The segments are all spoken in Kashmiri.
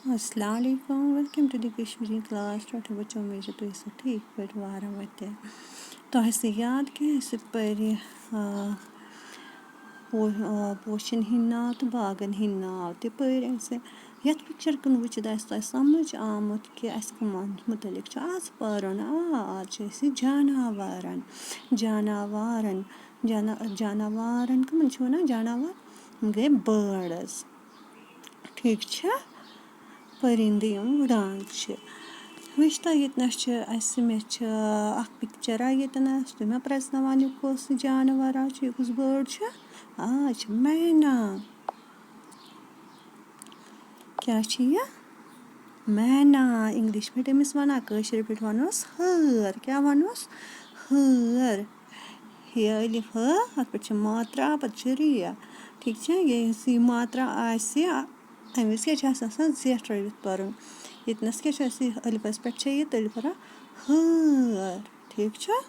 अस्सलाम वालेकुम, welcome to the Kashmiri class. छोटे बच्चों में जो तो सब ठीक पर वारा वते तो ऐसे याद के ऐसे पर पोशन हिन्ना तो बागन हिन्ना ते पर ऐसे यथ पिक्चर कन वुचिद समझ आमुत कि अस कमान मुतलिक आज परन आज ऐसे जानवारन कमन छो ना जानवर गए बर्ड्स ठीक छ परिंदे उड़ान वुचता ये मे पिक्चर ये मे प्रजनवान यह कस जानवर यह कस बर्ड मैना क्या मैना इंग्लिश पे अमिस वन कशर पे वनोस हर क्या वनोस हर ये अलिफ ह अत पे मात्रा पे रिया ठीक है ये मात्रा अमिस क्या जेठ रवित पर इतनस क्या अलिफस पे ये अलिफ हर ठीक है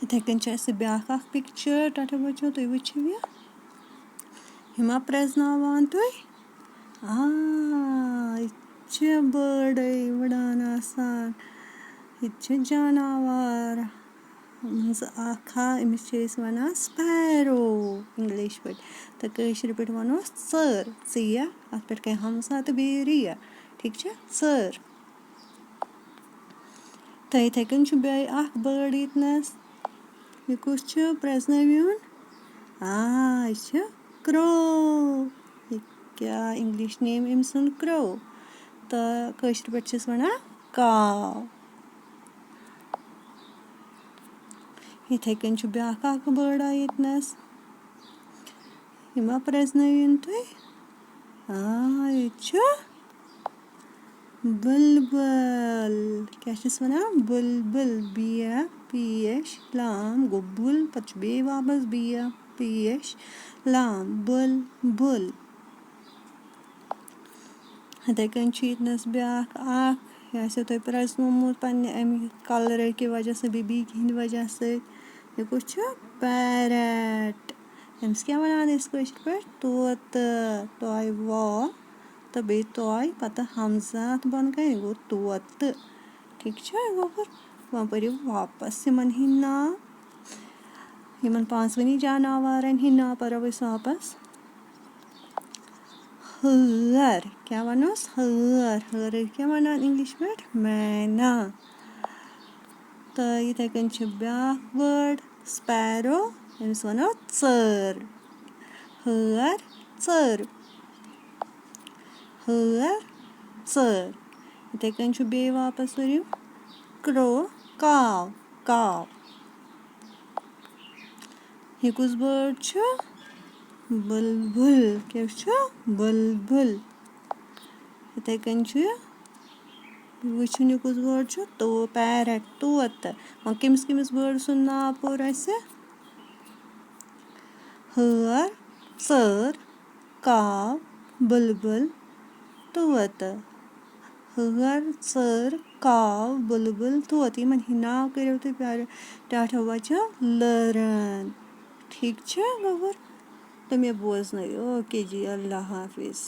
इथे कन ब्या पिक्चर टाटा बचो तुम वो हिमा प्रजनावान तुम यह बर्ड उड़ान यह जानवर अमिस वन स्पैरो इंग्लिश पे तो कशर पे वनोस सर अत पे कह हमसा तो बे रिया ठीक है सर तो इथे कन बे बर्ड यतनस यह कुछ प्रजनवन यह क्रो क्या इंग्लिश नेम अमसन क्रो तो कशर पे वन काव इथे कन ब्या बर्ड यतनस यह प्रजनवन तुम यह बुलबुल क्या वन बुलबुल बिया पीश लाम गो बुल पे बे वापस बिया पीश लाम बुलबुल इथे कन यतनस ब्या यह तुम प्रजनोमुत पे कलर की वजह से बीबी हंद वजह से यह कुछ पैरट अमिस क्या वन कशर पे तोत तोय वो तो बे तोय पता हमजा तो बन गए गो तोत ठीक है वह पर वापस यमन हिंद नाव यमन पांचवनी जानवरन हिंद नाव पर वापस हर क्या वनोस हर क्या वन इंग्लिश पे मैना तो इथे कन ब्या वर्ड स्पैरो अमिस वनो चर हर चर इथे कन बे वापस वो क्रो काव यह कुछ बर्ड बुलबुल क्या बुलबुल इथे कन वुचन कुछ बर्ड तो पैरट तोत वह कमिस बर्ड सुन नाव पोर हर चर काव बुलबुल तोत हर चर काव बुलबुल तोत यमन हिंद नाव करो तुम प्यारे टाटा बच्चो लर्न ठीक है गवर तो मे बोजन ओके जी अल्लाह हाफिज।